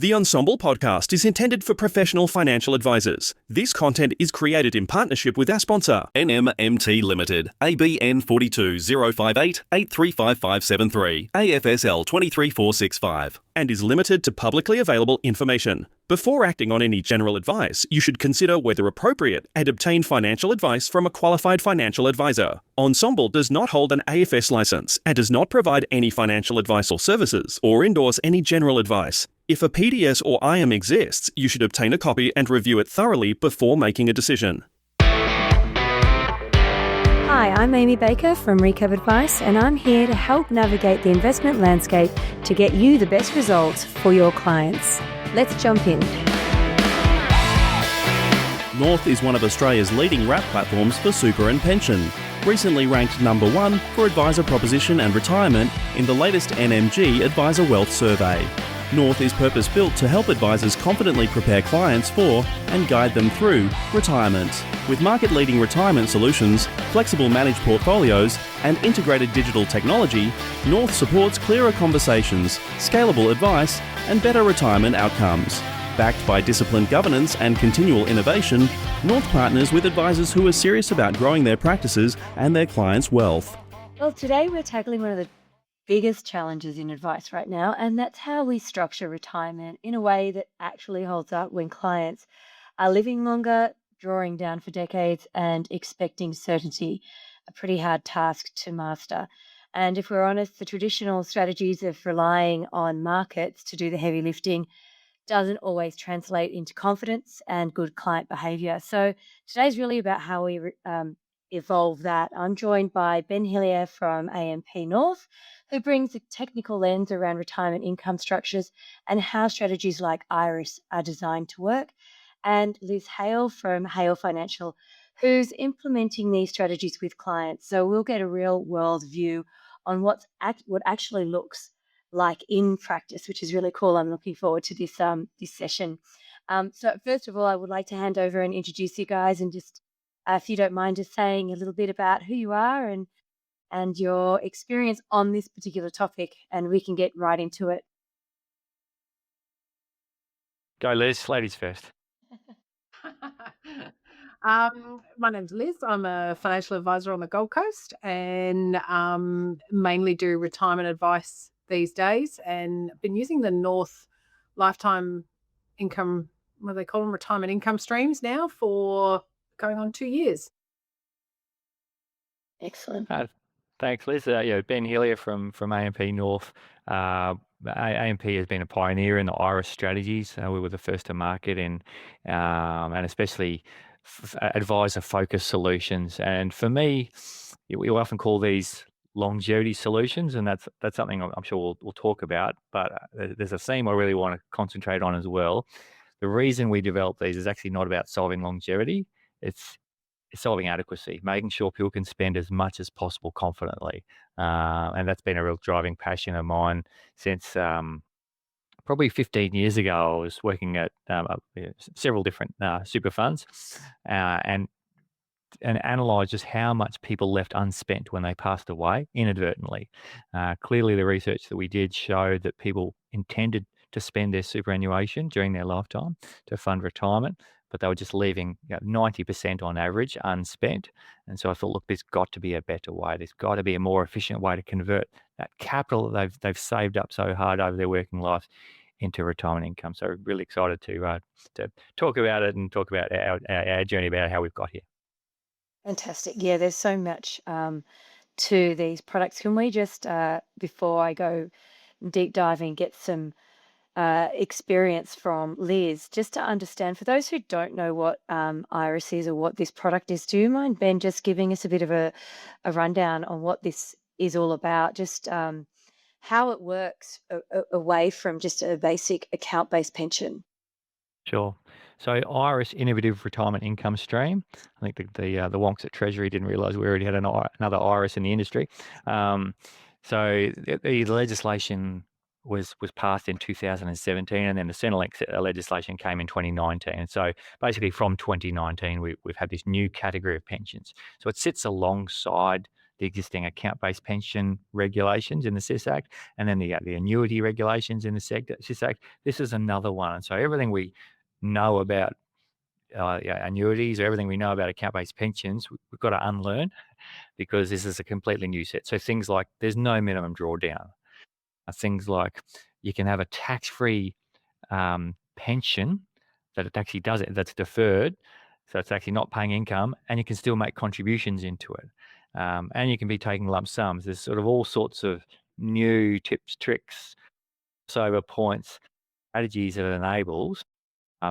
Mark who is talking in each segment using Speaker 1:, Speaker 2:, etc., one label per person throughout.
Speaker 1: The Ensemble podcast is intended for professional financial advisors. This content is created in partnership with our sponsor, NMMT Limited, ABN 42058 835573, AFSL 23465, and is limited to publicly available information. Before acting on any general advice, you should consider whether appropriate and obtain financial advice from a qualified financial advisor. Ensemble does not hold an AFS license and does not provide any financial advice or services or endorse any general advice. If a PDS or IM exists, you should obtain a copy and review it thoroughly before making a decision.
Speaker 2: Hi, I'm Amie Baker from Recap Advice, and I'm here to help navigate the investment landscape to get you the best results for your clients. Let's jump in.
Speaker 1: North is one of Australia's leading wrap platforms for super and pension. Recently ranked number 1 for advisor proposition and retirement in the latest NMG Advisor Wealth Survey. North is purpose-built to help advisors confidently prepare clients for and guide them through retirement. With market-leading retirement solutions, flexible managed portfolios, and integrated digital technology, North supports clearer conversations, scalable advice, and better retirement outcomes. Backed by disciplined governance and continual innovation, North partners with advisors who are serious about growing their practices and their clients' wealth.
Speaker 2: Well, today we're tackling one of the biggest challenges in advice right now, and that's how we structure retirement in a way that actually holds up when clients are living longer, drawing down for decades, and expecting certainty. A pretty hard task to master. And if we're honest, the traditional strategies of relying on markets to do the heavy lifting doesn't always translate into confidence and good client behavior. So today's really about how we evolve that. I'm joined by Ben Hillier from AMP North, who brings a technical lens around retirement income structures and how strategies like IRIS are designed to work, and Liz Haile from Haile Financial, who's implementing these strategies with clients. So we'll get a real world view on what actually looks like in practice, which is really cool. I'm looking forward to this session. So first of all, I would like to hand over and introduce you guys, and just if you don't mind, just saying a little bit about who you are and your experience on this particular topic, and we can get right into it.
Speaker 3: Go, Liz. Ladies first.
Speaker 4: My name's Liz. I'm a financial advisor on the Gold Coast, and mainly do retirement advice these days, and I've been using the North lifetime income, what do they call them, retirement income streams now for going on 2 years.
Speaker 2: Excellent.
Speaker 3: Thanks, Liz. Ben Hillier from AMP North. AMP has been a pioneer in the IRIS strategies. We were the first to market and especially advisor-focused solutions. And for me, we often call these longevity solutions, and that's something I'm sure we'll talk about. But there's a theme I really want to concentrate on as well. The reason we developed these is actually not about solving longevity. It's solving adequacy, making sure people can spend as much as possible confidently. And that's been a real driving passion of mine since probably 15 years ago. I was working at several different super funds and analysed just how much people left unspent when they passed away inadvertently. Clearly, the research that we did showed that people intended to spend their superannuation during their lifetime to fund retirement, but they were just leaving 90% on average unspent. And so I thought, look, there's got to be a better way. There's got to be a more efficient way to convert that capital that they've saved up so hard over their working life into retirement income. So really excited to talk about it and talk about our journey, about how we've got here.
Speaker 2: Fantastic. Yeah, there's so much to these products. Can we just, before I go deep diving, get some experience from Liz, just to understand, for those who don't know what IRIS is or what this product is, do you mind, Ben, just giving us a bit of a rundown on what this is all about, just how it works away from just a basic account-based pension?
Speaker 3: Sure. So IRIS, innovative retirement income stream. I think the wonks at Treasury didn't realise we already had another IRIS in the industry. So the legislation was passed in 2017, and then the Centrelink legislation came in 2019. And so basically from 2019, we've had this new category of pensions. So it sits alongside the existing account-based pension regulations in the SIS Act, and then the annuity regulations in the SIS Act. This is another one. And so everything we know about annuities, or everything we know about account-based pensions, we've got to unlearn, because this is a completely new set. So things like there's no minimum drawdown. Things like you can have a tax-free pension that it actually does it, that's deferred, so it's actually not paying income, and you can still make contributions into it, and you can be taking lump sums. There's sort of all sorts of new tips, tricks, sober points, strategies that it enables.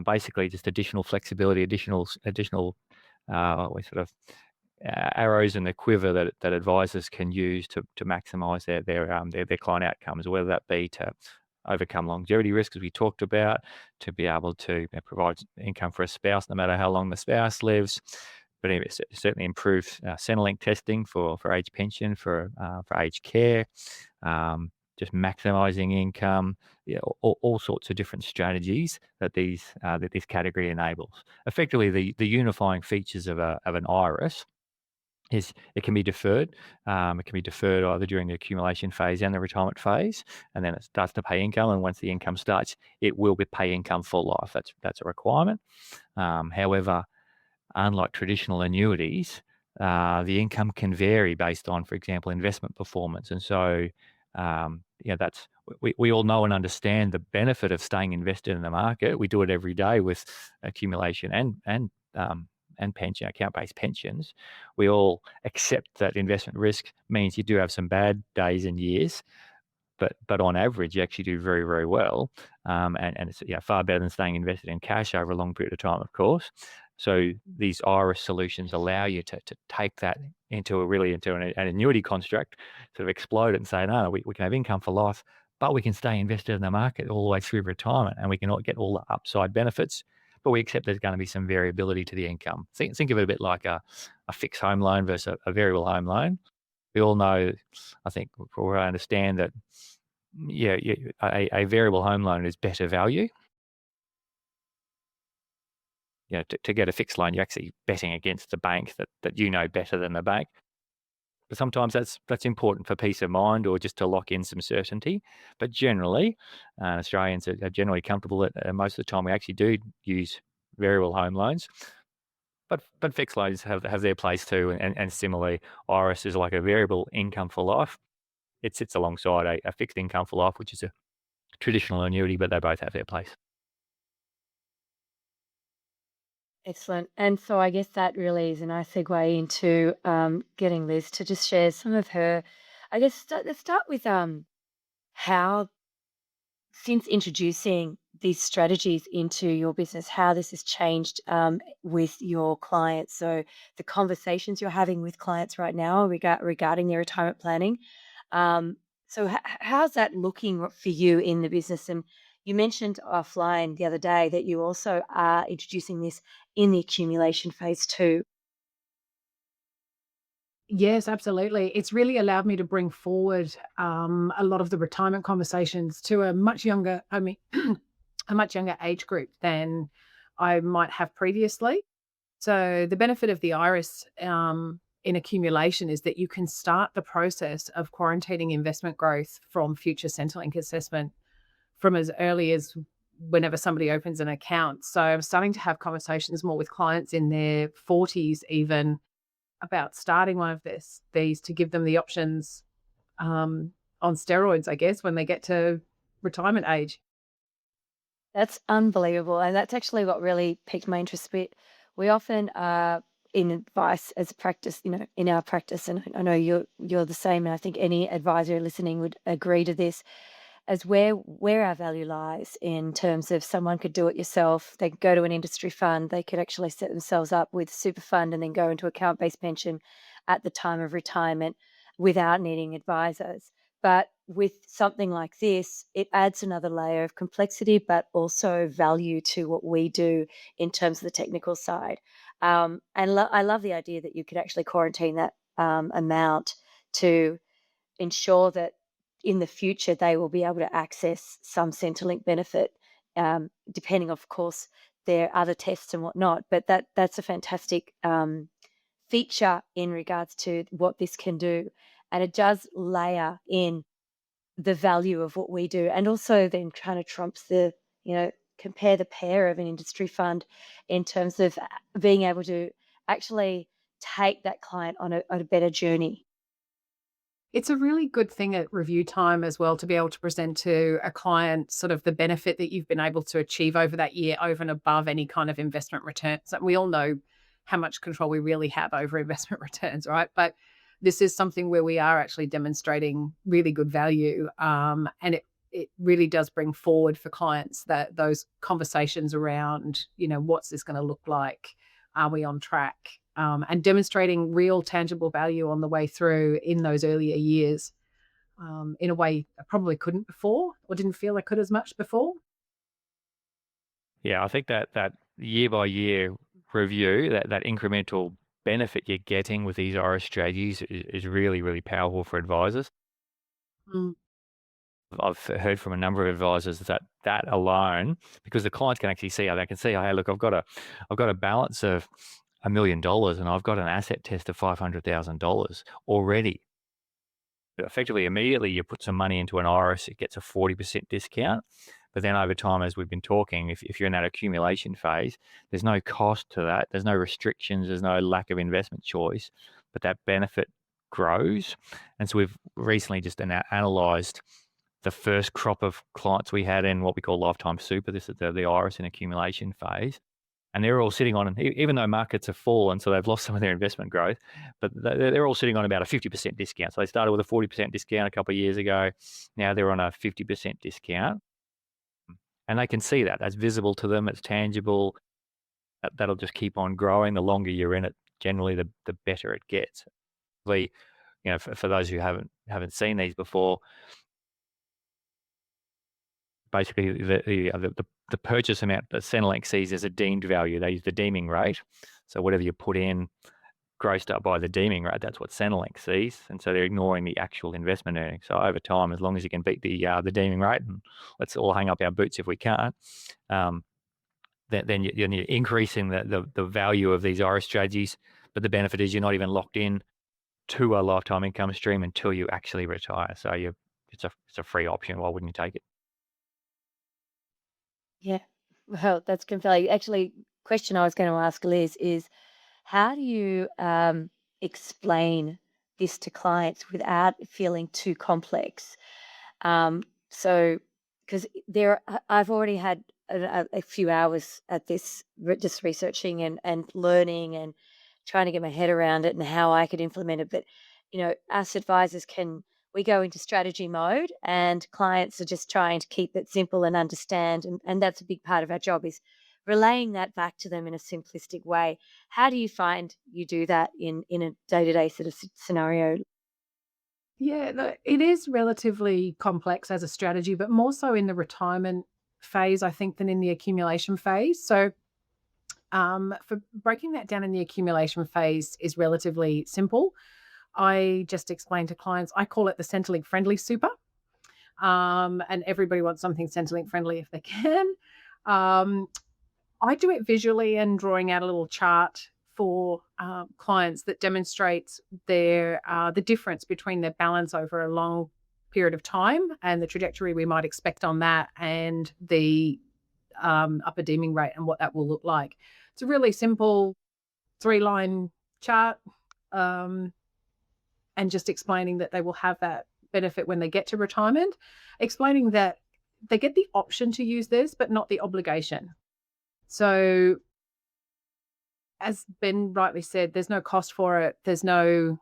Speaker 3: Basically, just additional flexibility, additional sort of arrows in the quiver that advisors can use to maximise their client outcomes, whether that be to overcome longevity risk, as we talked about, to be able to provide income for a spouse no matter how long the spouse lives, but anyway, certainly improve Centrelink testing for age pension, for aged care, just maximising income, all sorts of different strategies that this category enables. Effectively, the unifying features of an IRAS is it can be deferred. It can be deferred either during the accumulation phase and the retirement phase, and then it starts to pay income. And once the income starts, it will be pay income for life. That's a requirement. However, unlike traditional annuities, the income can vary based on, for example, investment performance. And so, that's we all know and understand the benefit of staying invested in the market. We do it every day with accumulation and pension, account-based pensions. We all accept that investment risk means you do have some bad days and years, but on average, you actually do very, very well, and it's far better than staying invested in cash over a long period of time, of course. So these IRAS solutions allow you to take that into an annuity construct, sort of explode it and say, no, we can have income for life, but we can stay invested in the market all the way through retirement, and we can get all the upside benefits, but we accept there's going to be some variability to the income. Think of it a bit like a fixed home loan versus a variable home loan. We all know, I think, or I understand that, a variable home loan is better value. To get a fixed loan, you're actually betting against the bank that you know better than the bank. But sometimes that's important for peace of mind, or just to lock in some certainty. But generally, Australians are generally comfortable that most of the time we actually do use variable home loans. But fixed loans have their place too, and similarly, IRAS is like a variable income for life. It sits alongside a fixed income for life, which is a traditional annuity, but they both have their place.
Speaker 2: Excellent. And so I guess that really is a nice segue into getting Liz to just share some of her. I guess let's start with how, since introducing these strategies into your business, how this has changed with your clients. So the conversations you're having with clients right now regarding their retirement planning. So how's that looking for you in the business? And you mentioned offline the other day that you also are introducing this in the accumulation phase too.
Speaker 4: Yes, absolutely. It's really allowed me to bring forward a lot of the retirement conversations to a much younger, a much younger age group than I might have previously. So the benefit of the IRAS in accumulation is that you can start the process of quarantining investment growth from future Centrelink assessment from as early as whenever somebody opens an account. So I'm starting to have conversations more with clients in their 40s even about starting one of these to give them the options on steroids, I guess, when they get to retirement age.
Speaker 2: That's unbelievable. And that's actually what really piqued my interest. We often in advice as a practice, in our practice, and I know you're the same, and I think any advisor listening would agree to this, as where our value lies in terms of someone could do it yourself. They could go to an industry fund. They could actually set themselves up with super fund and then go into account-based pension at the time of retirement without needing advisors. But with something like this, it adds another layer of complexity, but also value to what we do in terms of the technical side. And I love the idea that you could actually quarantine that amount to ensure that in the future they will be able to access some Centrelink benefit, depending, of course, their other tests and whatnot. But that's a fantastic feature in regards to what this can do. And it does layer in the value of what we do, and also then kind of trumps the, compare the pair of an industry fund in terms of being able to actually take that client on a better journey.
Speaker 4: It's a really good thing at review time as well to be able to present to a client sort of the benefit that you've been able to achieve over that year, over and above any kind of investment returns. And we all know how much control we really have over investment returns, right? But this is something where we are actually demonstrating really good value. And it really does bring forward for clients that those conversations around, what's this going to look like? Are we on track? And demonstrating real tangible value on the way through in those earlier years, in a way I probably couldn't before, or didn't feel I could as much before.
Speaker 3: Yeah, I think that year by year review, that incremental benefit you're getting with these IRA strategies is really, really powerful for advisors.
Speaker 4: Mm.
Speaker 3: I've heard from a number of advisors that alone, because the clients can actually see how they can see, hey, look, I've got a balance of $1 million and I've got an asset test of $500,000 already. Effectively, immediately you put some money into an IRAs, it gets a 40% discount. But then over time, as we've been talking, if you're in that accumulation phase, there's no cost to that. There's no restrictions. There's no lack of investment choice, but that benefit grows. And so we've recently just analysed the first crop of clients we had in what we call lifetime super. This is the IRAs in accumulation phase. And they're all sitting on, even though markets have fallen, so they've lost some of their investment growth, but they're all sitting on about a 50% discount. So they started with a 40% discount a couple of years ago. Now they're on a 50% discount. And they can see that. That's visible to them. It's tangible. That'll just keep on growing. The longer you're in it, generally, the better it gets. For those who haven't seen these before, basically the purchase amount that Centrelink sees as a deemed value. They use the deeming rate. So whatever you put in, grossed up by the deeming rate, that's what Centrelink sees. And so they're ignoring the actual investment earnings. So over time, as long as you can beat the deeming rate, and let's all hang up our boots if we can't, then you're increasing the value of these IRA strategies. But the benefit is you're not even locked in to a lifetime income stream until you actually retire. So it's a free option. Why wouldn't you take it?
Speaker 2: Yeah. Well, that's compelling. Actually, question I was going to ask Liz is, how do you explain this to clients without feeling too complex? So, because I've already had a few hours at this, just researching and learning and trying to get my head around it and how I could implement it. But, us advisors we go into strategy mode, and clients are just trying to keep it simple and understand. And that's a big part of our job, is relaying that back to them in a simplistic way. How do you find you do that in a day-to-day sort of scenario?
Speaker 4: Yeah, it is relatively complex as a strategy, but more so in the retirement phase, I think, than in the accumulation phase. So for breaking that down in the accumulation phase is relatively simple. I just explain to clients, I call it the Centrelink friendly super. And everybody wants something Centrelink friendly if they can. I do it visually and drawing out a little chart for clients that demonstrates the difference between their balance over a long period of time and the trajectory we might expect on that, and the upper deeming rate and what that will look like. It's a really simple 3-line chart, and just explaining that they will have that benefit when they get to retirement, explaining that they get the option to use this, but not the obligation. So as Ben rightly said, there's no cost for it. There's no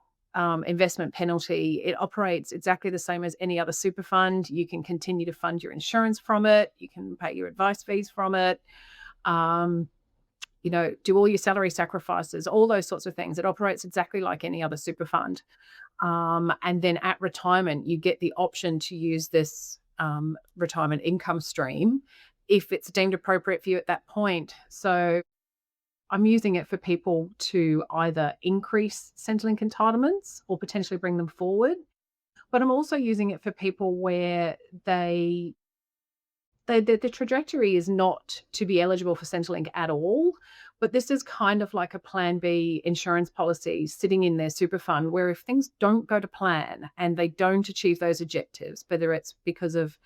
Speaker 4: investment penalty. It operates exactly the same as any other super fund. You can continue to fund your insurance from it. You can pay your advice fees from it. Do all your salary sacrifices, all those sorts of things. It operates exactly like any other super fund. And then at retirement, you get the option to use this retirement income stream if it's deemed appropriate for you at that point. So I'm using it for people to either increase Centrelink entitlements or potentially bring them forward. But I'm also using it for people where the trajectory is not to be eligible for Centrelink at all, But this is kind of like a plan B insurance policy sitting in their super fund, where if things don't go to plan and they don't achieve those objectives, whether it's because of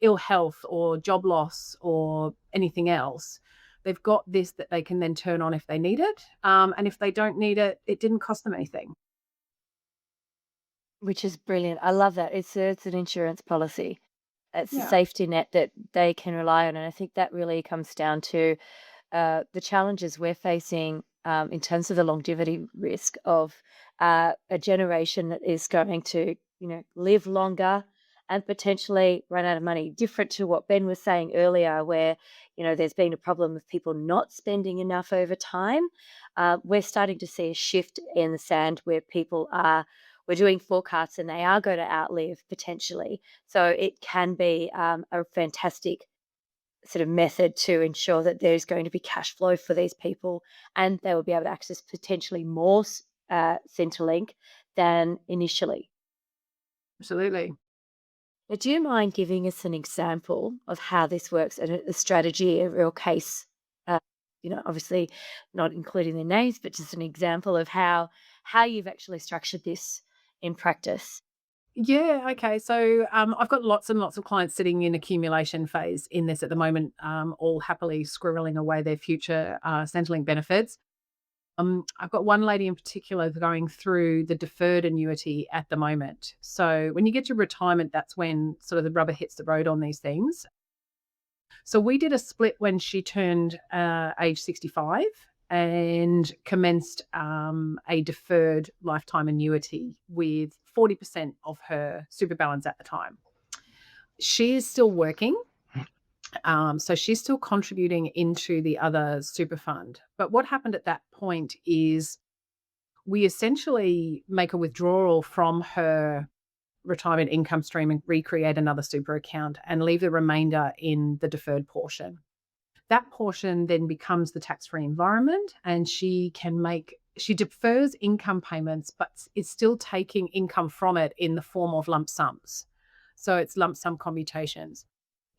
Speaker 4: ill health or job loss or anything else, they've got this that they can then turn on if they need it. And if they don't need it, it didn't cost them anything.
Speaker 2: Which is brilliant. I love that. It's an insurance policy. It's a
Speaker 4: Yeah.
Speaker 2: safety net that they can rely on, and I think that really comes down to the challenges we're facing in terms of the longevity risk of a generation that is going to, live longer and potentially run out of money. Different to what Ben was saying earlier, where there's been a problem of people not spending enough over time. We're starting to see a shift in the sand where we're doing forecasts and they are going to outlive potentially. So it can be a fantastic sort of method to ensure that there's going to be cash flow for these people and they will be able to access potentially more Centrelink than initially.
Speaker 4: Absolutely.
Speaker 2: But do you mind giving us an example of how this works and a strategy, a real case? Obviously not including the names, but just an example of how you've actually structured this in practice.
Speaker 4: Yeah, okay. So I've got lots and lots of clients sitting in accumulation phase in this at the moment, all happily squirreling away their future Centrelink benefits. I've got one lady in particular going through the deferred annuity at the moment. So when you get to retirement, that's when sort of the rubber hits the road on these things. So we did a split when she turned age 65 and commenced a deferred lifetime annuity with 40% of her super balance at the time. She is still working. So she's still contributing into the other super fund. But what happened at that point is we essentially make a withdrawal from her retirement income stream and recreate another super account and leave the remainder in the deferred portion. That portion then becomes the tax-free environment, and she defers income payments, but is still taking income from it in the form of lump sums. So it's lump sum commutations.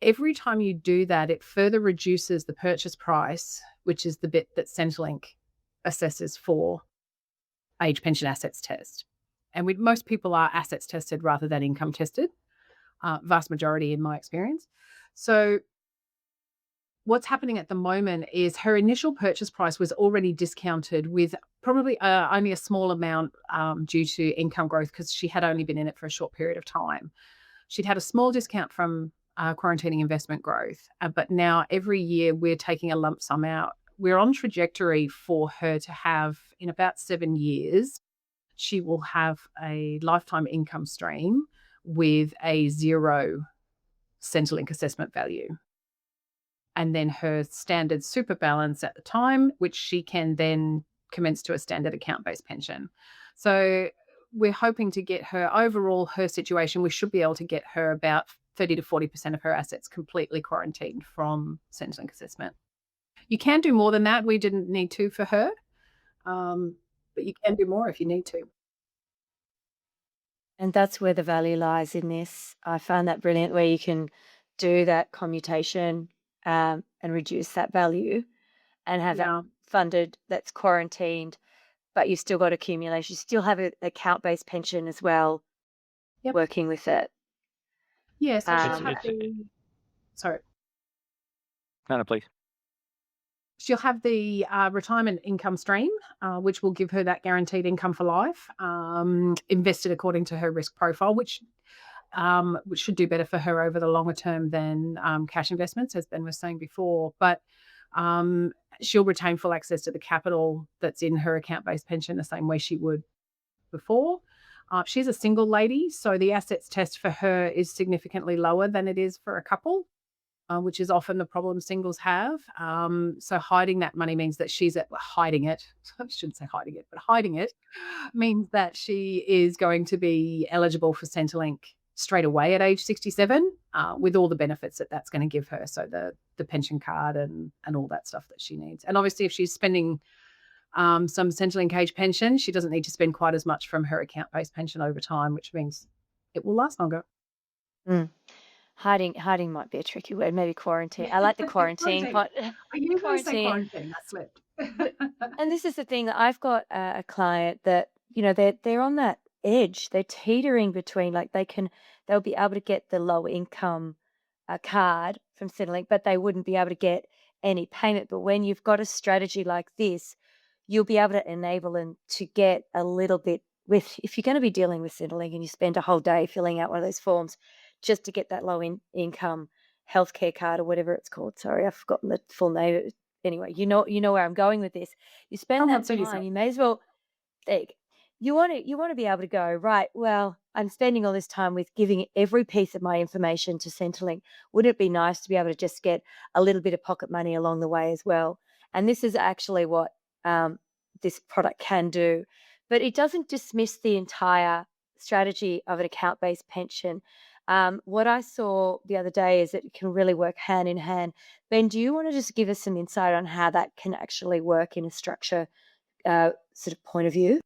Speaker 4: Every time you do that, it further reduces the purchase price, which is the bit that Centrelink assesses for age pension assets test. And most people are assets tested rather than income tested, vast majority in my experience. So what's happening at the moment is her initial purchase price was already discounted with probably only a small amount due to income growth because she had only been in it for a short period of time. She'd had a small discount from quarantining investment growth, but now every year we're taking a lump sum out. We're on trajectory for her to have, in about 7 years, she will have a lifetime income stream with a 0 Centrelink assessment value. And then her standard super balance at the time, which she can then commence to a standard account-based pension. So we're hoping to get her overall, her situation, we should be able to get her about 30 to 40% of her assets completely quarantined from Centrelink assessment. You can do more than that. We didn't need to for her, but you can do more if you need to.
Speaker 2: And that's where the value lies in this. I find that brilliant, where you can do that commutation and reduce that value and have that funded, that's quarantined, but you've still got accumulation. You still have an account-based pension as well, working with it.
Speaker 4: Yes. Yeah, so sorry.
Speaker 3: No, please.
Speaker 4: She'll have the retirement income stream, which will give her that guaranteed income for life, invested according to her risk profile, which should do better for her over the longer term than cash investments, as Ben was saying before. But she'll retain full access to the capital that's in her account-based pension the same way she would before. She's a single lady, so the assets test for her is significantly lower than it is for a couple, which is often the problem singles have. So hiding that money means that hiding it. I shouldn't say hiding it, but hiding it means that she is going to be eligible for Centrelink straight away at age 67, with all the benefits that that's going to give her. So the pension card and all that stuff that she needs. And obviously if she's spending some Centrelink age pension, she doesn't need to spend quite as much from her account-based pension over time, which means it will last longer.
Speaker 2: Hiding might be a tricky word. Maybe quarantine. I like the quarantine.
Speaker 4: I usually say quarantine. I slipped.
Speaker 2: And this is the thing that I've got a client that, they're on that edge. They're teetering between, like, they'll be able to get the low income card from Centrelink, but they wouldn't be able to get any payment. But when you've got a strategy like this, you'll be able to enable them to get a little bit with, if you're going to be dealing with Centrelink and you spend a whole day filling out one of those forms just to get that income healthcare card or whatever it's called. Sorry, I've forgotten the full name. Anyway, you know where I'm going with this. You spend that time, you may as well think. You want to be able to go, right, well, I'm spending all this time with giving every piece of my information to Centrelink. Wouldn't it be nice to be able to just get a little bit of pocket money along the way as well? And this is actually what this product can do. But it doesn't dismiss the entire strategy of an account-based pension. What I saw the other day is that it can really work hand in hand. Ben, do you want to just give us some insight on how that can actually work in a structure sort of point of view?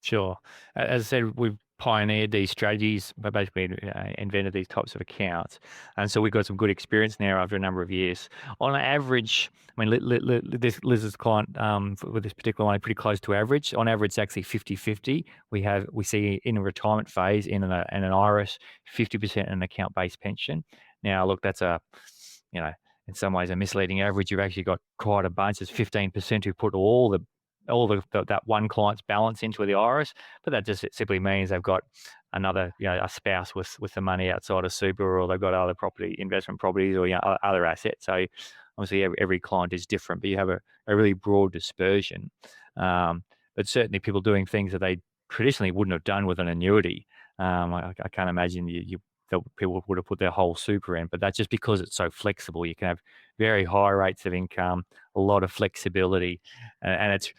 Speaker 3: Sure. As I said, we've pioneered these strategies, but basically invented these types of accounts. And so we've got some good experience now after a number of years. On average, I mean, Liz's client with this particular one, pretty close to average. On average, it's actually 50-50. We see in a retirement phase in an IRIS, 50% in an account-based pension. Now, look, that's in some ways a misleading average. You've actually got quite a bunch. There's 15% who put all that one client's balance into the IRIS, but that just simply means they've got another, a spouse with the money outside of super, or they've got other investment properties, or other assets. So obviously every client is different, but you have a really broad dispersion. But certainly people doing things that they traditionally wouldn't have done with an annuity. I can't imagine people would have put their whole super in, but that's just because it's so flexible. You can have very high rates of income, a lot of flexibility, and it's.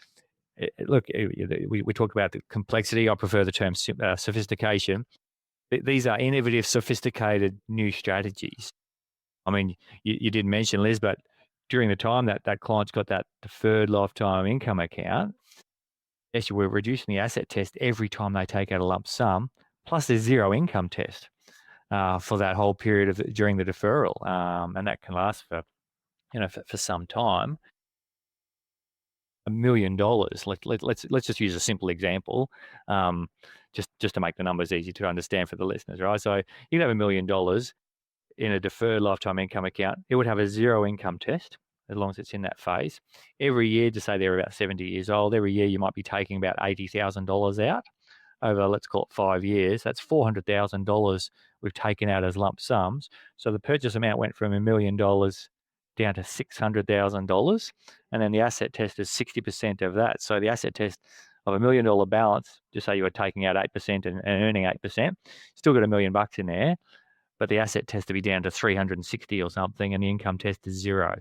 Speaker 3: Look, we talked about the complexity. I prefer the term sophistication. These are innovative, sophisticated new strategies. I mean, you did mention, Liz, but during the time that client's got that deferred lifetime income account, actually we're reducing the asset test every time they take out a lump sum, plus there's zero income test for that whole period during the deferral, and that can last for some time. $1 million. Let's just use a simple example, just to make the numbers easy to understand for the listeners, right? So you can have $1 million in a deferred lifetime income account. It would have a zero income test as long as it's in that phase. Every year, to say they're about 70 years old, every year you might be taking about $80,000 out over, let's call it 5 years. That's $400,000 we've taken out as lump sums. So the purchase amount went from $1 million down to $600,000, and then the asset test is 60% of that. So the asset test of $1 million balance, just say you were taking out 8% and earning 8%, still got $1 million in there, but the asset test to be down to 360 or something, and the income test is zero.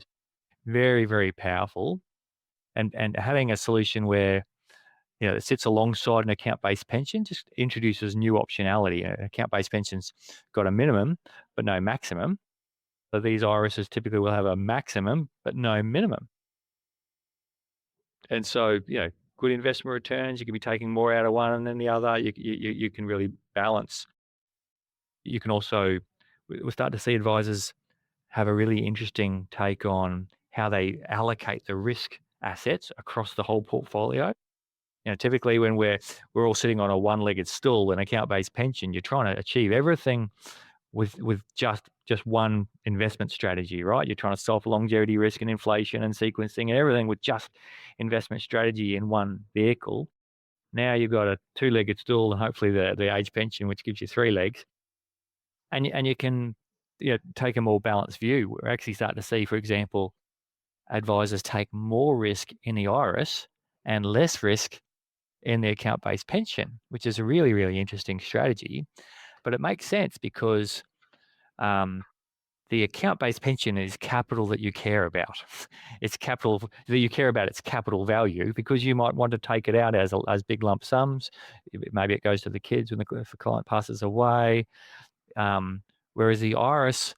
Speaker 3: Very, very powerful, and having a solution where it sits alongside an account-based pension just introduces new optionality. Account-based pensions got a minimum but no maximum. So these IRISs typically will have a maximum but no minimum. And so, good investment returns. You can be taking more out of one and then the other. You can really balance. You can also, we'll start to see advisors have a really interesting take on how they allocate the risk assets across the whole portfolio. Typically when we're all sitting on a one-legged stool, an account-based pension, you're trying to achieve everything with just one investment strategy, right? You're trying to solve longevity risk and inflation and sequencing and everything with just investment strategy in one vehicle. Now you've got a two-legged stool and hopefully the age pension, which gives you 3 legs, and you can take a more balanced view. We're actually starting to see, for example, advisors take more risk in the IRIS and less risk in the account-based pension, which is a really, really interesting strategy. But it makes sense because the account-based pension is capital that you care about. It's capital that you care about. It's capital value because you might want to take it out as big lump sums. Maybe it goes to the kids if the client passes away. Whereas the IRIS,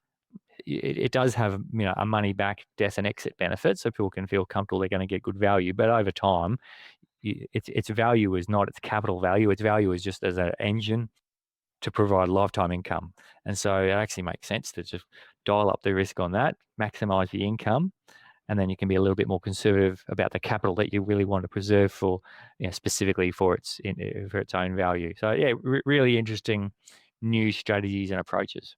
Speaker 3: it does have a money back death and exit benefit, so people can feel comfortable they're going to get good value. But over time, its value is not its capital value. Its value is just as an engine to provide lifetime income. And so it actually makes sense to just dial up the risk on that, maximize the income, and then you can be a little bit more conservative about the capital that you really want to preserve for, specifically for its own value. So yeah, really interesting new strategies and approaches.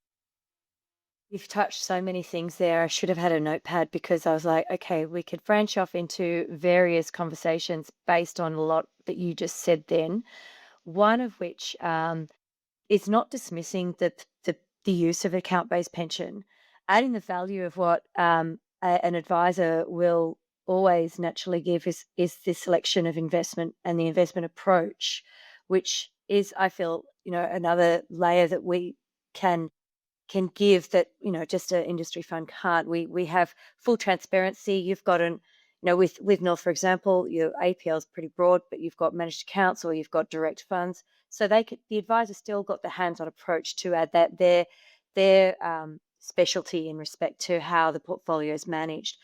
Speaker 2: You've touched so many things there. I should have had a notepad because I was like, okay, we could branch off into various conversations based on a lot that you just said then. One of which is not dismissing the use of account-based pension, adding the value of what an advisor will always naturally give is this selection of investment and the investment approach, which is, I feel, another layer that we can give that just an industry fund can't. We have full transparency. You've got with North, for example, your APL is pretty broad, but you've got managed accounts or you've got direct funds, so the advisor still got the hands-on approach to add that their specialty in respect to how the portfolio is managed.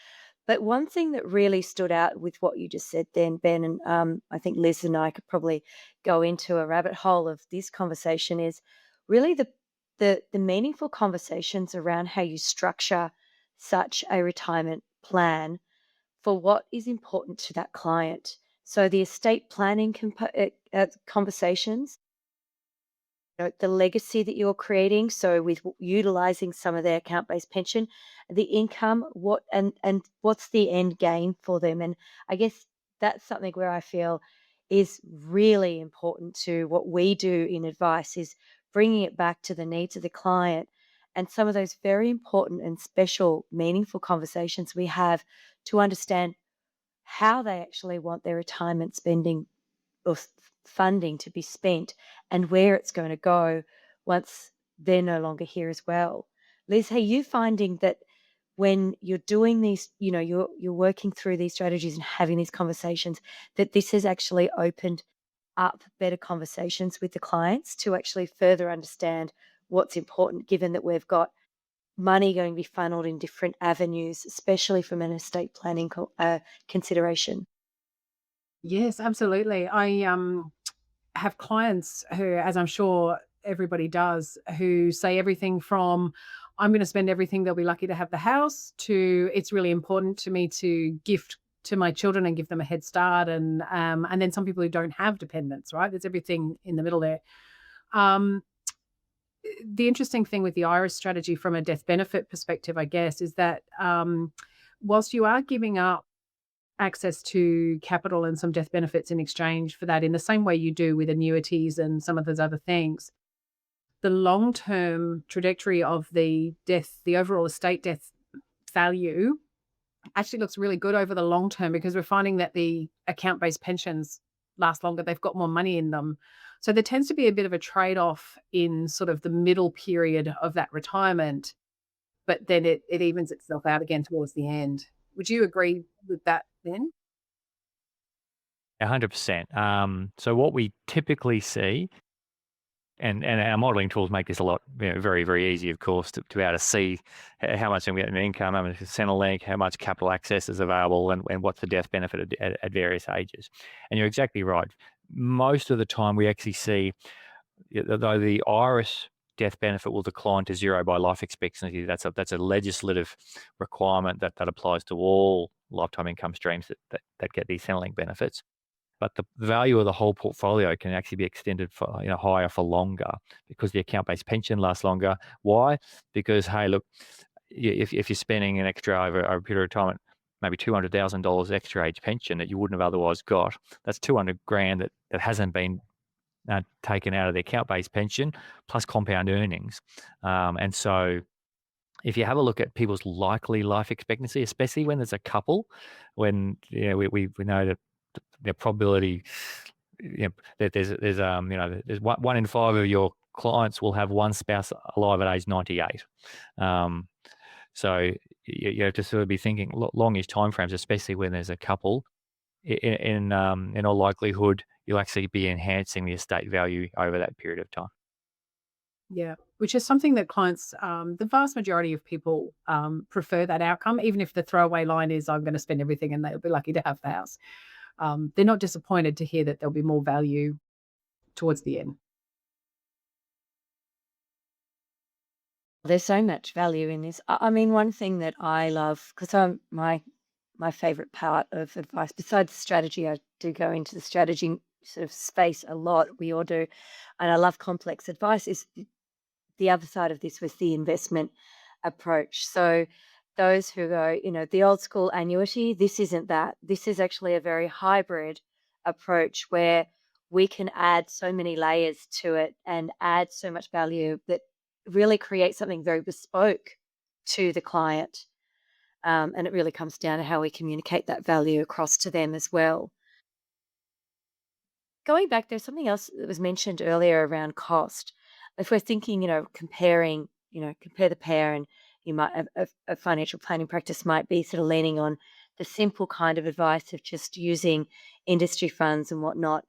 Speaker 2: But one thing that really stood out with what you just said then, Ben, and I think Liz and I could probably go into a rabbit hole of this conversation, is really the meaningful conversations around how you structure such a retirement plan for what is important to that client. So the estate planning conversations, the legacy that you're creating. So with utilizing some of their account-based pension, the income, and what's the end game for them. And I guess that's something where I feel is really important to what we do in advice, is bringing it back to the needs of the client and some of those very important and special, meaningful conversations we have to understand how they actually want their retirement spending or funding to be spent and where it's going to go once they're no longer here as well. Liz, are you finding that when you're doing these, you're working through these strategies and having these conversations, that this has actually opened up better conversations with the clients to actually further understand what's important, given that we've got money going to be funneled in different avenues, especially from an estate planning consideration?
Speaker 4: Yes, absolutely. I have clients who, as I'm sure everybody does, who say everything from I'm going to spend everything, they'll be lucky to have the house, to it's really important to me to gift to my children and give them a head start, and then some people who don't have dependents, right? There's everything in the middle there. Um, the interesting thing with the IRIS strategy from a death benefit perspective, I guess, is that whilst you are giving up access to capital and some death benefits in exchange for that, in the same way you do with annuities and some of those other things, the long-term trajectory of the overall estate death value actually looks really good over the long term, because we're finding that the account-based pensions last longer, they've got more money in them. So there tends to be a bit of a trade-off in sort of the middle period of that retirement, but then it evens itself out again towards the end. Would you agree with that, Ben?
Speaker 3: 100%. So what we typically see, and our modelling tools make this a lot, very, very easy, of course, to be able to see how much income, how much Centrelink, how much capital access is available, and what's the death benefit at various ages. And you're exactly right. Most of the time we actually see, though the IRIS death benefit will decline to zero by life expectancy, that's a legislative requirement that applies to all lifetime income streams that get these Centrelink benefits. But the value of the whole portfolio can actually be extended for higher for longer, because the account-based pension lasts longer. Why? Because, hey, look, if you're spending an extra over a period of time, maybe $200,000 extra age pension that you wouldn't have otherwise got, that's $200,000 that hasn't been taken out of the account-based pension, plus compound earnings. And so if you have a look at people's likely life expectancy, especially when there's a couple, when we know that the probability, that there's 1 in 5 of your clients will have one spouse alive at age 98. So you have to sort of be thinking longish timeframes, especially when there's a couple. In all likelihood, you'll actually be enhancing the estate value over that period of time.
Speaker 4: Yeah, which is something that clients, the vast majority of people prefer that outcome, even if the throwaway line is, I'm going to spend everything and they'll be lucky to have the house. They're not disappointed to hear that there'll be more value towards the end.
Speaker 2: There's so much value in this. I mean, one thing that I love, because my my favorite part of advice. Besides strategy, I do go into the strategy sort of space a lot. We all do, and I love complex advice. Is the other side of this was the investment approach. So those who go, the old school annuity, this isn't that. This is actually a very hybrid approach where we can add so many layers to it and add so much value that really creates something very bespoke to the client. And it really comes down to how we communicate that value across to them as well. Going back, there's something else that was mentioned earlier around cost. If we're thinking, comparing, compare the pair, and you might a financial planning practice might be sort of leaning on the simple kind of advice of just using industry funds and whatnot.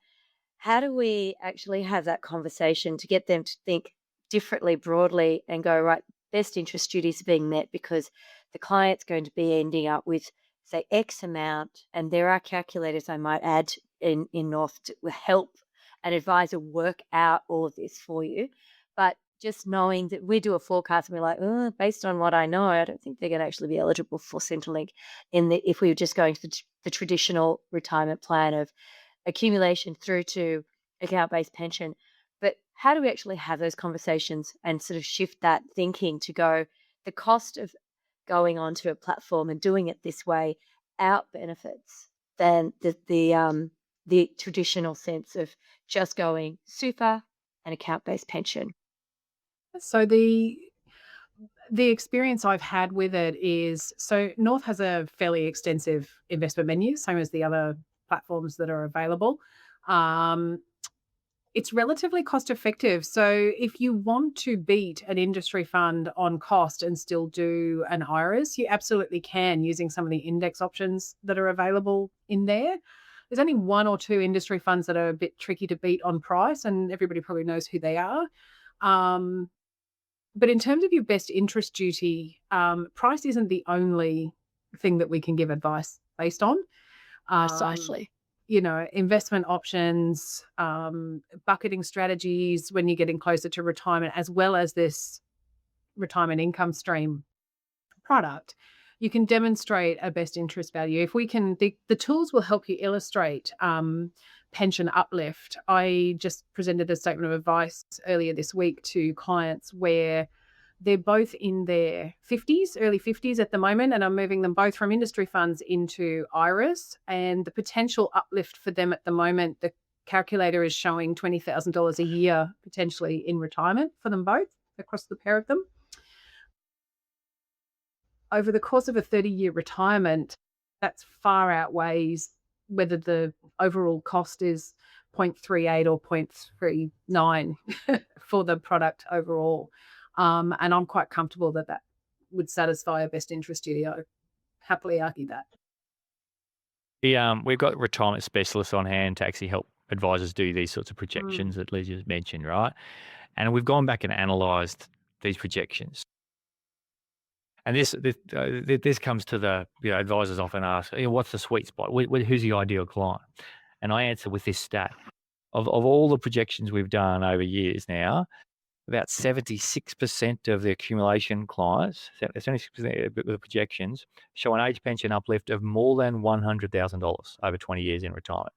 Speaker 2: How do we actually have that conversation to get them to think differently, broadly, and go, right, best interest duties are being met because the client's going to be ending up with, say, X amount, and there are calculators, I might add, in North to help an advisor work out all of this for you. But just knowing that we do a forecast and we're like, oh, based on what I know, I don't think they're going to actually be eligible for Centrelink if we were just going for the traditional retirement plan of accumulation through to account-based pension. But how do we actually have those conversations and sort of shift that thinking to go, the cost of going onto a platform and doing it this way out benefits than the traditional sense of just going super and account-based pension?
Speaker 4: So the experience I've had with it is, so North has a fairly extensive investment menu, same as the other platforms that are available. It's relatively cost effective. So if you want to beat an industry fund on cost and still do an IRAs, you absolutely can, using some of the index options that are available in there. There's only one or two industry funds that are a bit tricky to beat on price, and everybody probably knows who they are. But in terms of your best interest duty, price isn't the only thing that we can give advice based on.
Speaker 2: Precisely.
Speaker 4: Investment options, bucketing strategies when you're getting closer to retirement, as well as this retirement income stream product, you can demonstrate a best interest value. If we can, the tools will help you illustrate pension uplift. I just presented a statement of advice earlier this week to clients where they're both in their 50s, early 50s at the moment, and I'm moving them both from industry funds into IRAs. And the potential uplift for them at the moment, the calculator is showing $20,000 a year potentially in retirement for them both, across the pair of them. Over the course of a 30-year retirement, that's far outweighs whether the overall cost is 0.38 or 0.39 for the product overall. And I'm quite comfortable that would satisfy a best interest duty. I happily argue that.
Speaker 3: We've got retirement specialists on hand to actually help advisors do these sorts of projections that Liz just mentioned, right? And we've gone back and analysed these projections. And this comes to the advisors often ask, what's the sweet spot? Who's the ideal client? And I answer with this stat: of all the projections we've done over years now, about 76% of the accumulation clients, 76% of the projections, show an age pension uplift of more than $100,000 over 20 years in retirement.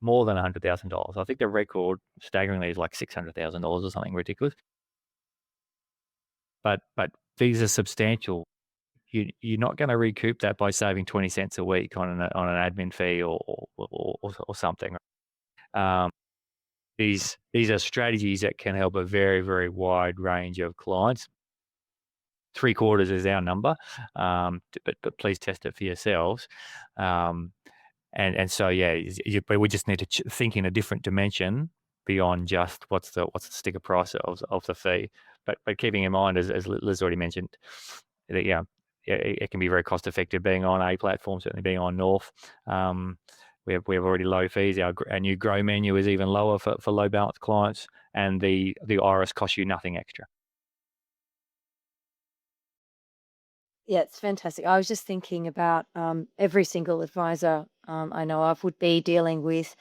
Speaker 3: More than $100,000. I think the record, staggeringly, is like $600,000 or something ridiculous. But these are substantial. You're not going to recoup that by saving 20 cents a week on an admin fee or something. These are strategies that can help a very, very wide range of clients. 3/4 is our number, but please test it for yourselves. And so but we just need to think in a different dimension beyond just what's the sticker price of the fee. But keeping in mind, as Liz already mentioned, that it can be very cost effective being on a platform, certainly being on North. We have already low fees. Our new Grow menu is even lower for low balance clients, and the IRAs cost you nothing extra.
Speaker 2: Yeah, it's fantastic. I was just thinking about every single advisor I know of would be dealing with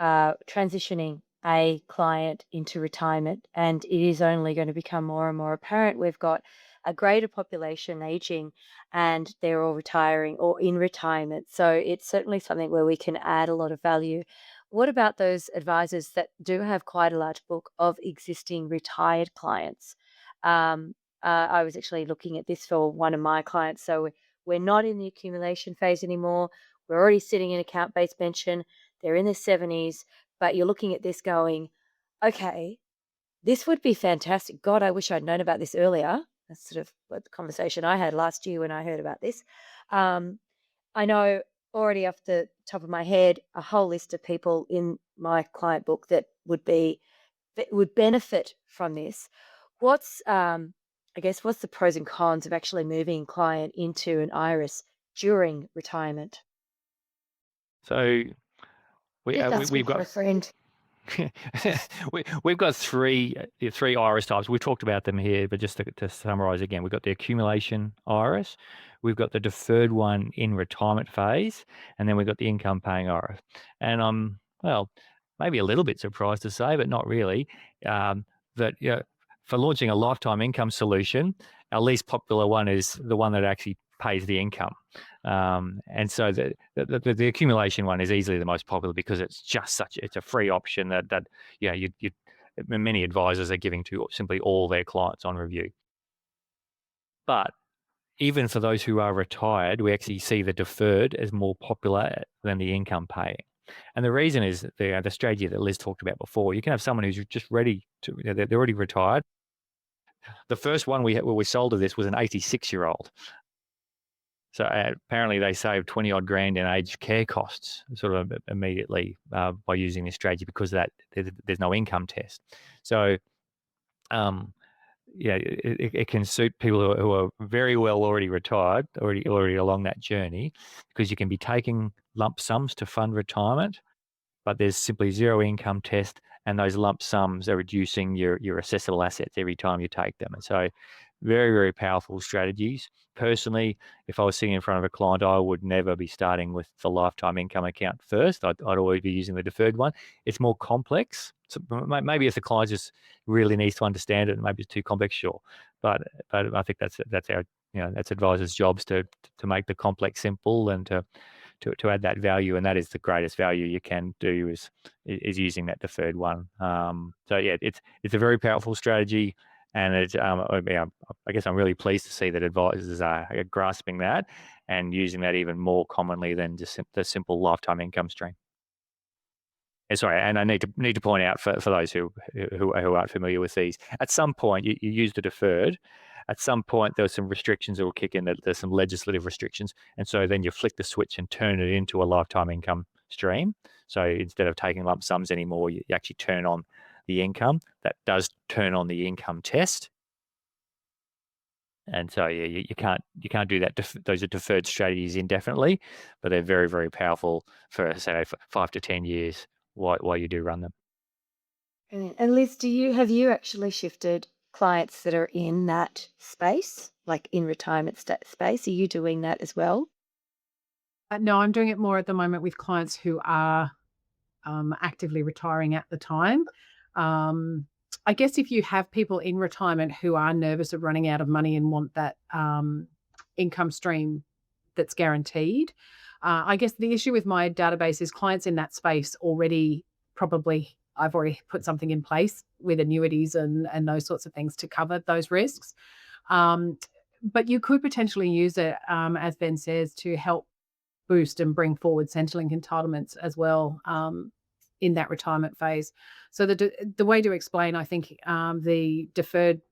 Speaker 2: transitioning a client into retirement, and it is only going to become more and more apparent. We've got a greater population aging, and they're all retiring or in retirement. So it's certainly something where we can add a lot of value. What about those advisors that do have quite a large book of existing retired clients? I was actually looking at this for one of my clients. So we're not in the accumulation phase anymore. We're already sitting in account-based pension. They're in their 70s, but you're looking at this going, okay, this would be fantastic. God, I wish I'd known about this earlier. That's sort of what the conversation I had last year when I heard about this. Um, I know already off the top of my head a whole list of people in my client book that would benefit from this. What's I guess what's the pros and cons of actually moving a client into an IRAS during retirement?
Speaker 3: So
Speaker 2: Just asking
Speaker 3: we've
Speaker 2: for
Speaker 3: got
Speaker 2: a friend.
Speaker 3: we've got three iris types. We've talked about them here, but just to summarize again, we've got the accumulation iris, we've got the deferred one in retirement phase, and then we've got the income paying iris. And I'm, well, maybe a little bit surprised to say, but not really, that for launching a lifetime income solution, our least popular one is the one that actually pays the income. And so the accumulation one is easily the most popular because it's just it's a free option that many advisors are giving to simply all their clients on review. But even for those who are retired, we actually see the deferred as more popular than the income paying. And the reason is the strategy that Liz talked about before. You can have someone who's just ready to, they're already retired. The first one we sold to this was an 86-year-old. So apparently they saved 20 odd grand in aged care costs sort of immediately by using this strategy because that there's no income test. So it can suit people who are very well already retired, already along that journey, because you can be taking lump sums to fund retirement, but there's simply zero income test, and those lump sums are reducing your assessable assets every time you take them. And so very, very powerful strategies. Personally, if I was sitting in front of a client, I would never be starting with the lifetime income account first. I'd always be using the deferred one. It's more complex. So maybe if the client just really needs to understand it, maybe it's too complex, sure. But I think that's our that's advisors' jobs to make the complex simple and to add that value, and that is the greatest value you can do is using that deferred one. So yeah, it's a very powerful strategy, and I guess I'm really pleased to see that advisors are grasping that and using that even more commonly than just the simple lifetime income stream. And I need to point out for those who aren't familiar with these, at some point you use the deferred. At some point, there's some restrictions that will kick in. There's some legislative restrictions, and so then you flick the switch and turn it into a lifetime income stream. So instead of taking lump sums anymore, you actually turn on the income. That does turn on the income test, and so you can't do that. Those are deferred strategies indefinitely, but they're very, very powerful for, say, for 5 to 10 years while you do run them.
Speaker 2: Brilliant. And Liz, have you actually shifted clients that are in that space, like in retirement space? Are you doing that as well?
Speaker 4: No, I'm doing it more at the moment with clients who are actively retiring at the time. I guess if you have people in retirement who are nervous of running out of money and want that income stream that's guaranteed, I guess the issue with my database is clients in that space I've already put something in place with annuities and those sorts of things to cover those risks. But you could potentially use it, as Ben says, to help boost and bring forward Centrelink entitlements as well in that retirement phase. So the way to explain, I think, the deferred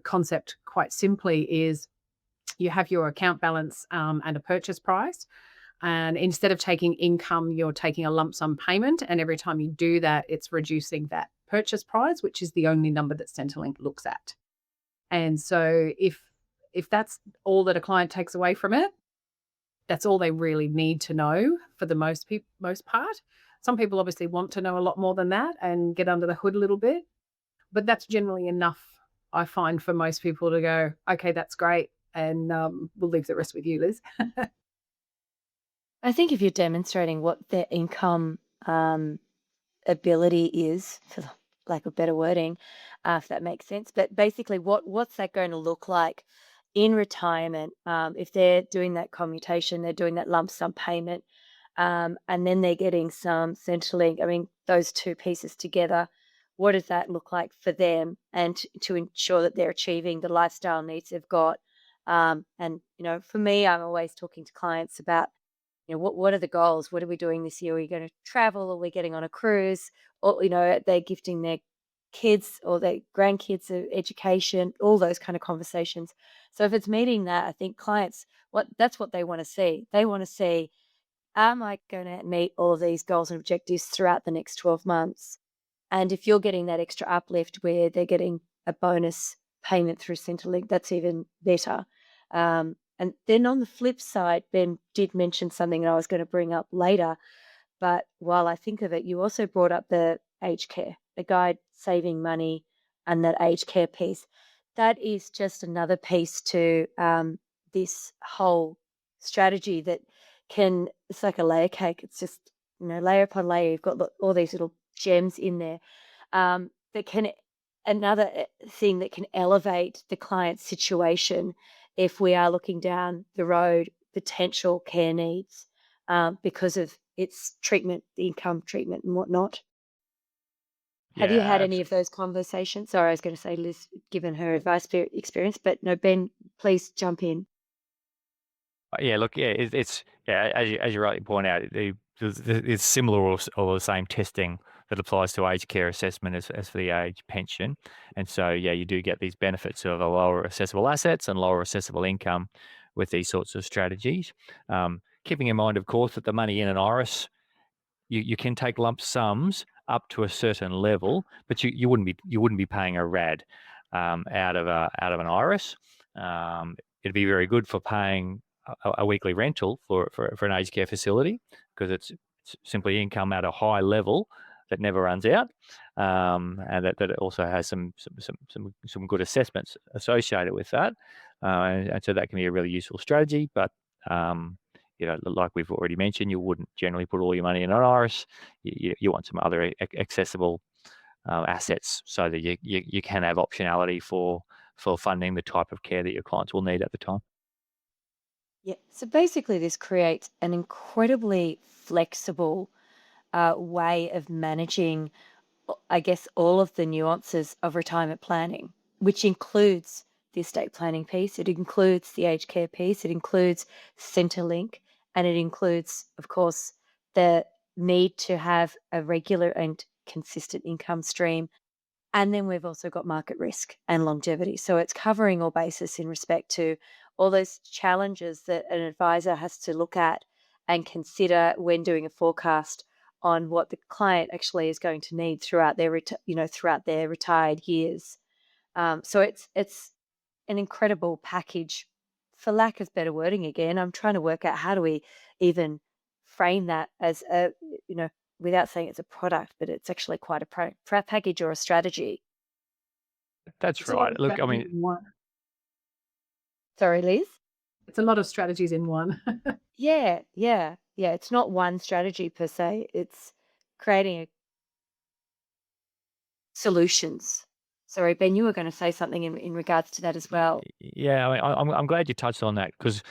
Speaker 4: concept quite simply is you have your account balance and a purchase price. And instead of taking income, you're taking a lump sum payment. And every time you do that, it's reducing that purchase price, which is the only number that Centrelink looks at. And so if that's all that a client takes away from it, that's all they really need to know for the most part. Some people obviously want to know a lot more than that and get under the hood a little bit, but that's generally enough, I find, for most people to go, okay, that's great, and we'll leave the rest with you, Liz.
Speaker 2: I think if you're demonstrating what their income ability is, for lack of better wording, if that makes sense. But basically, what's that going to look like in retirement? If they're doing that commutation, they're doing that lump sum payment, and then they're getting some Centrelink. I mean, those two pieces together, what does that look like for them? And to ensure that they're achieving the lifestyle needs they've got. And for me, I'm always talking to clients about, what are the goals? What are we doing this year? Are we going to travel? Are we getting on a cruise? Or, they're gifting their kids or their grandkids education, all those kind of conversations. So if it's meeting that, I think clients, that's what they want to see. They want to see, am I going to meet all of these goals and objectives throughout the next 12 months? And if you're getting that extra uplift where they're getting a bonus payment through Centrelink, that's even better. And then on the flip side, Ben did mention something that I was going to bring up later. But while I think of it, you also brought up the aged care, the guide saving money and that aged care piece. That is just another piece to this whole strategy that it's like a layer cake. It's just, layer upon layer. You've got all these little gems in there that can, another thing that can elevate the client's situation if we are looking down the road, potential care needs because of its treatment, the income treatment and whatnot. Have you had any of those conversations? Sorry, I was going to say Liz, given her advice experience, but no, Ben, please jump in.
Speaker 3: Yeah, look, it's as you rightly point out, it's similar or the same testing that applies to aged care assessment as for the age pension. And so, you do get these benefits of a lower assessable assets and lower assessable income with these sorts of strategies. Keeping in mind, of course, that the money in an IRIS, you can take lump sums up to a certain level, but you wouldn't be paying a RAD out of an IRIS. It'd be very good for paying a weekly rental for an aged care facility because it's simply income at a high level that never runs out, and that it also has some good assessments associated with that, and so that can be a really useful strategy. But like we've already mentioned, you wouldn't generally put all your money in an IRIS. You want some other accessible assets so that you can have optionality for funding the type of care that your clients will need at the time.
Speaker 2: Yeah. So basically, this creates an incredibly flexible way of managing, I guess, all of the nuances of retirement planning, which includes the estate planning piece, it includes the aged care piece, it includes Centrelink, and it includes, of course, the need to have a regular and consistent income stream. And then we've also got market risk and longevity. So it's covering all bases in respect to all those challenges that an advisor has to look at and consider when doing a forecast on what the client actually is going to need throughout their throughout their retired years. So it's an incredible package. For lack of better wording, again, I'm trying to work out how do we even frame that as a without saying it's a product, but it's actually quite a package or a strategy.
Speaker 3: That's
Speaker 4: It's a lot
Speaker 3: right.
Speaker 4: of
Speaker 3: Look, I
Speaker 4: strategies
Speaker 3: mean,
Speaker 4: in one.
Speaker 2: Sorry, Liz?
Speaker 4: It's a lot of strategies in one.
Speaker 2: Yeah. It's not one strategy per se. It's creating solutions. Sorry, Ben, you were going to say something in regards to that as well.
Speaker 3: yeah, I mean, I'm glad you touched on that because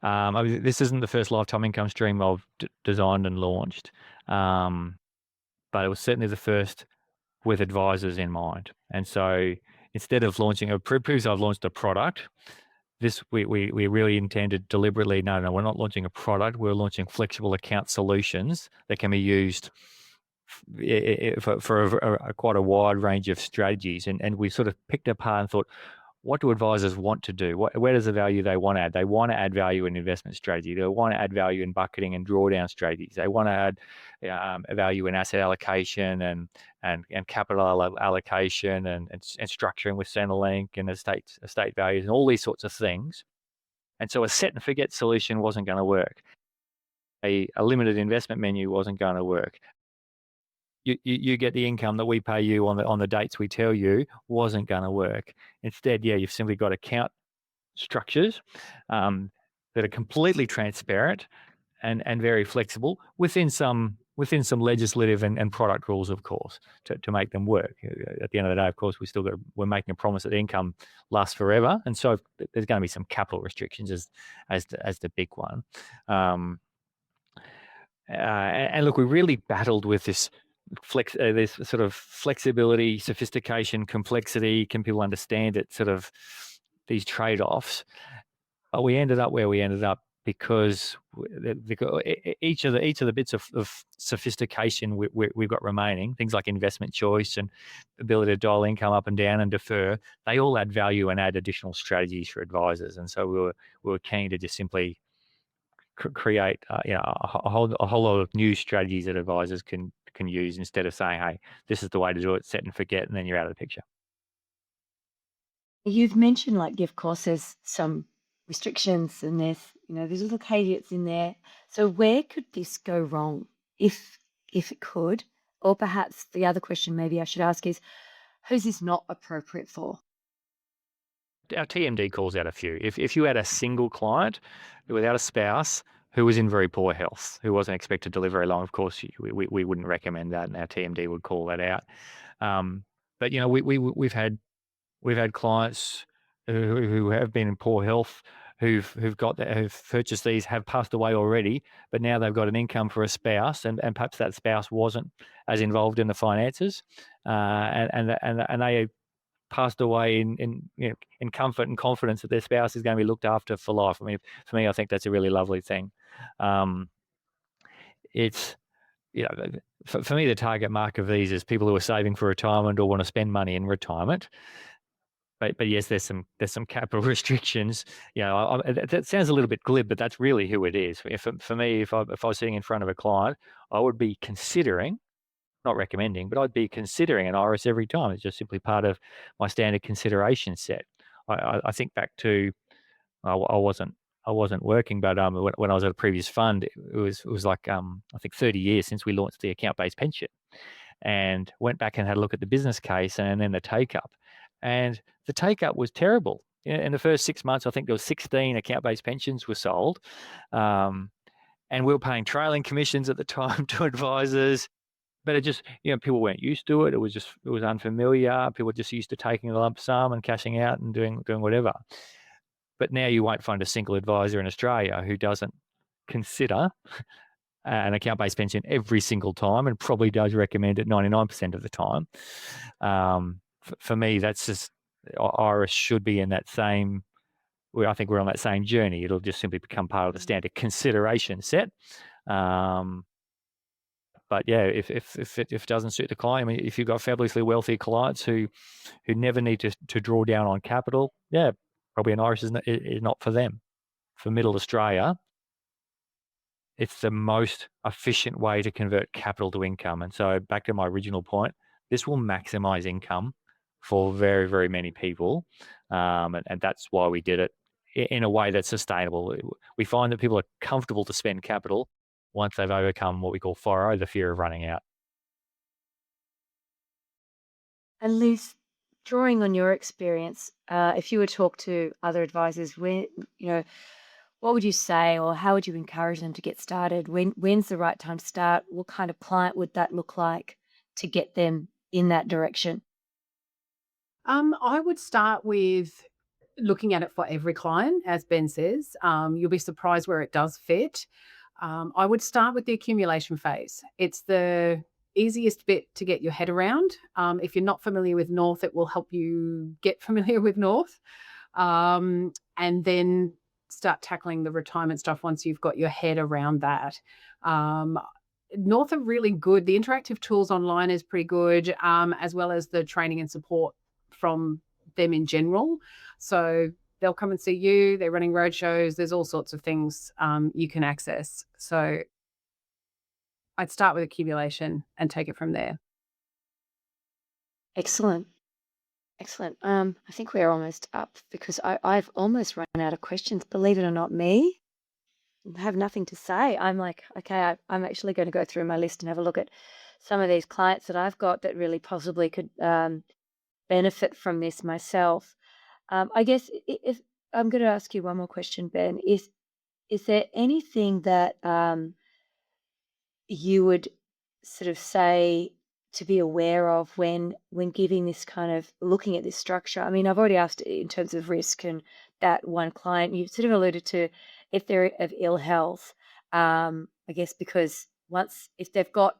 Speaker 3: I mean, this isn't the first lifetime income stream I've designed and launched, but it was certainly the first with advisors in mind. And so instead of launching previously I've launched a product. This we really intended deliberately. No, we're not launching a product. We're launching flexible account solutions that can be used for quite a wide range of strategies. And we sort of picked apart and thought, what do advisors want to do? Where does the value they want to add? They want to add value in investment strategy. They want to add value in bucketing and drawdown strategies. They want to add value in asset allocation and capital allocation and structuring with Centrelink and estate values and all these sorts of things. And so a set and forget solution wasn't going to work. A limited investment menu wasn't going to work. You get the income that we pay you on the dates we tell you wasn't going to work. Instead, you've simply got account structures that are completely transparent and very flexible within some within some legislative and product rules, of course, to make them work. At the end of the day, of course, we're making a promise that the income lasts forever, and so there's going to be some capital restrictions as the big one. And look, we really battled with this this sort of flexibility, sophistication, complexity. Can people understand it? Sort of these trade-offs. But we ended up where we ended up because each of the bits of sophistication we've got remaining, things like investment choice and ability to dial income up and down and defer, they all add value and add additional strategies for advisors. And so we were keen to just simply create a whole lot of new strategies that advisors can use, instead of saying, hey, this is the way to do it, set and forget, and then you're out of the picture.
Speaker 2: You've mentioned, like, of course, there's some restrictions and there's little caveats in there. So where could this go wrong, if it could? Or perhaps the other question maybe I should ask is, who's this not appropriate for?
Speaker 3: Our TMD calls out a few. If you had a single client without a spouse who was in very poor health, who wasn't expected to live very long, of course, we wouldn't recommend that, and our TMD would call that out. But we've had clients who have been in poor health, who've purchased these, have passed away already, but now they've got an income for a spouse, and perhaps that spouse wasn't as involved in the finances, and they passed away in comfort and confidence that their spouse is going to be looked after for life. I mean, for me, I think that's a really lovely thing. It's for me, the target market of these is people who are saving for retirement or want to spend money in retirement. But yes, there's some capital restrictions. That sounds a little bit glib, but that's really who it is. For me, if I was sitting in front of a client, I would be considering, not recommending, but I'd be considering an IRAS every time. It's just simply part of my standard consideration set. I think back to I wasn't working, but when I was at a previous fund, it was like I think 30 years since we launched the account-based pension, and went back and had a look at the business case and then the take-up. And the take-up was terrible. In the first 6 months, I think there was 16 account-based pensions were sold. And we were paying trailing commissions at the time to advisors. But it just, people weren't used to it. It was unfamiliar. People were just used to taking a lump sum and cashing out and doing whatever. But now you won't find a single advisor in Australia who doesn't consider an account-based pension every single time, and probably does recommend it 99% of the time. For me, that's just, IRAS should be in that same, I think we're on that same journey. It'll just simply become part of the standard consideration set. But yeah, if it doesn't suit the client, I mean, if you've got fabulously wealthy clients who never need to draw down on capital, yeah, probably an IRAS is not for them. For Middle Australia, it's the most efficient way to convert capital to income. And so back to my original point, this will maximize income for very, very many people. And that's why we did it in a way that's sustainable. We find that people are comfortable to spend capital once they've overcome what we call FORO, the fear of running out.
Speaker 2: And Liz, drawing on your experience, if you were to talk to other advisors, what would you say, or how would you encourage them to get started? When's the right time to start? What kind of client would that look like to get them in that direction?
Speaker 4: I would start with looking at it for every client, as Ben says. You'll be surprised where it does fit. I would start with the accumulation phase. It's the easiest bit to get your head around. If you're not familiar with North, it will help you get familiar with North. And then start tackling the retirement stuff once you've got your head around that. North are really good. The interactive tools online is pretty good, as well as the training and support from them in general. So they'll come and see you. They're running roadshows. There's all sorts of things you can access. So I'd start with accumulation and take it from there.
Speaker 2: Excellent. I think we're almost up, because I've almost run out of questions. Believe it or not, me, I have nothing to say. I'm like, okay, I'm actually going to go through my list and have a look at some of these clients that I've got that really possibly could benefit from this myself. I guess if I'm going to ask you one more question, Ben, is there anything that you would sort of say to be aware of when giving this kind of looking at this structure? I mean, I've already asked in terms of risk and that one client. You sort of alluded to if they're of ill health. I guess because if they've got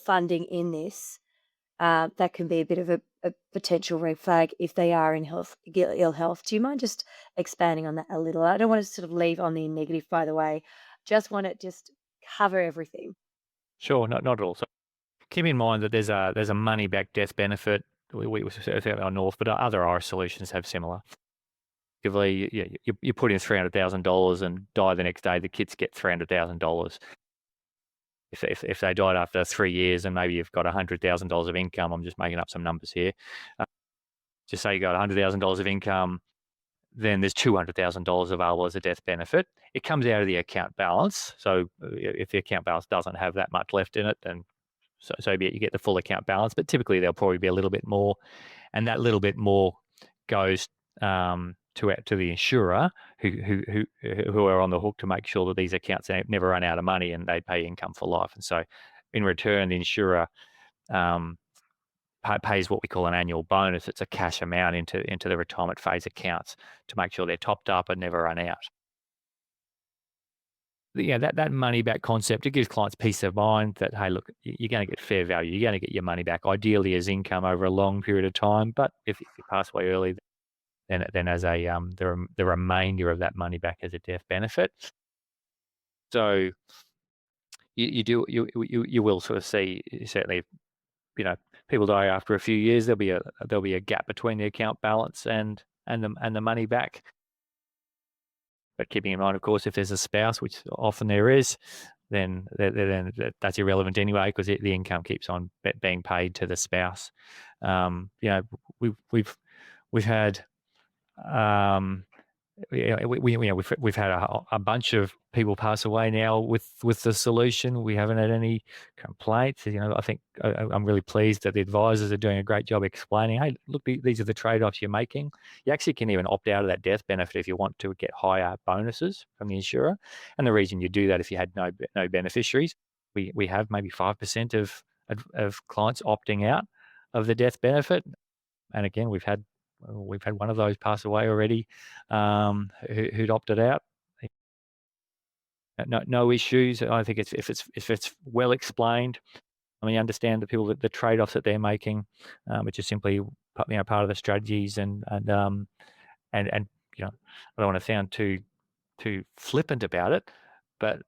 Speaker 2: funding in this, that can be a bit of a potential red flag if they are in ill health. Do you mind just expanding on that a little? I don't want to sort of leave on the negative, by the way. Just want to just cover everything.
Speaker 3: Sure, not at all. So keep in mind that there's a money back death benefit. We say on North, but other Irish solutions have similar. Effectively, you put in $300,000 and die the next day, the kids get $300,000. If they died after 3 years and maybe you've got $100,000 of income, I'm just making up some numbers here. Just say you got $100,000 of income, then there's $200,000 available as a death benefit. It comes out of the account balance. So if the account balance doesn't have that much left in it, then so be it, you get the full account balance. But typically there'll probably be a little bit more, and that little bit more goes to the insurer who are on the hook to make sure that these accounts never run out of money and they pay income for life. And so in return, the insurer pays what we call an annual bonus. It's a cash amount into the retirement phase accounts to make sure they're topped up and never run out. Yeah, that money back concept, it gives clients peace of mind that, hey, look, you're going to get fair value. You're going to get your money back, ideally as income over a long period of time. But if you pass away early, then as the remainder of that money back as a death benefit. So you will sort of see, certainly, people die after a few years. There'll be a gap between the account balance and the money back. But keeping in mind, of course, if there's a spouse, which often there is, then that's irrelevant anyway, because the income keeps on being paid to the spouse. We've had we've had a bunch of people pass away now with the solution. We haven't had any complaints. I think I'm really pleased that the advisors are doing a great job explaining, hey, look, these are the trade-offs you're making. You actually can even opt out of that death benefit if you want to get higher bonuses from the insurer. And the reason you do that, if you had no beneficiaries, we have maybe 5% of clients opting out of the death benefit. And again, we've had one of those pass away already, who'd opted out. No issues. I think if it's well explained, I mean, you understand the trade-offs that they're making, which is simply part of the strategies, and I don't want to sound too flippant about it, but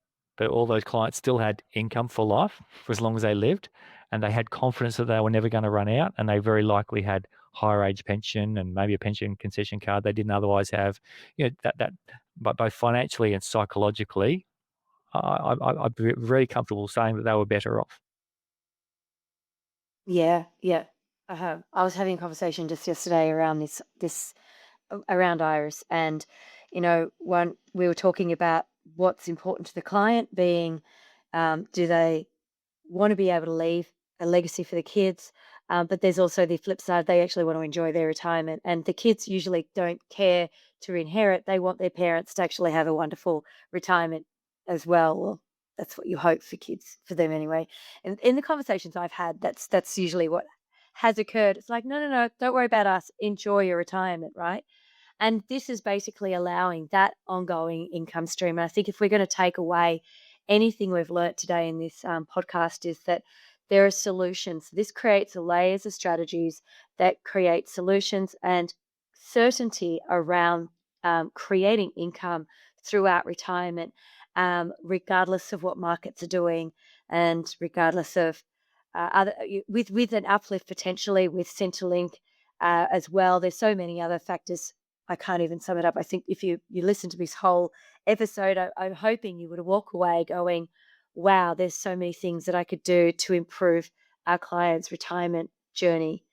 Speaker 3: all those clients still had income for life for as long as they lived, and they had confidence that they were never going to run out, and they very likely had higher age pension and maybe a pension concession card they didn't otherwise have. But both financially and psychologically, I'd be very comfortable saying that they were better off.
Speaker 2: Yeah. I was having a conversation just yesterday around this around Iris, and one we were talking about what's important to the client being, do they want to be able to leave a legacy for the kids, but there's also the flip side. They actually want to enjoy their retirement, and the kids usually don't care to inherit. They want their parents to actually have a wonderful retirement as well. Well, that's what you hope for them anyway. And in the conversations I've had, that's usually what has occurred. It's like, no, don't worry about us. Enjoy your retirement, right? And this is basically allowing that ongoing income stream. And I think if we're going to take away anything we've learnt today in this podcast, is that there are solutions. This creates layers of strategies that create solutions and certainty around creating income throughout retirement, regardless of what markets are doing, and regardless of with an uplift potentially with Centrelink as well. There's so many other factors. I can't even sum it up. I think if you listen to this whole episode, I'm hoping you would walk away going, wow, there's so many things that I could do to improve our clients' retirement journey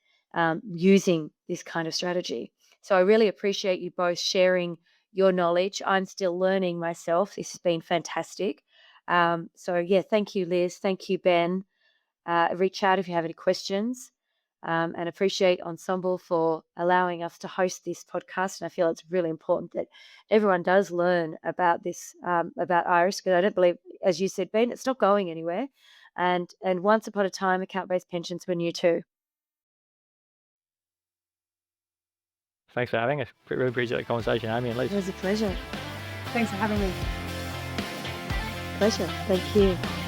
Speaker 2: using this kind of strategy. So I really appreciate you both sharing your knowledge. I'm still learning myself. This has been fantastic. So yeah, thank you, Liz. Thank you, Ben. Reach out if you have any questions. And appreciate Ensemble for allowing us to host this podcast. And I feel it's really important that everyone does learn about this, about Iris, because I don't believe, as you said, Ben, it's not going anywhere. And once upon a time, account-based pensions were new too.
Speaker 3: Thanks for having us. Really appreciate the conversation, Amie and Liz.
Speaker 2: It was a pleasure.
Speaker 4: Thanks for having me.
Speaker 2: Pleasure. Thank you.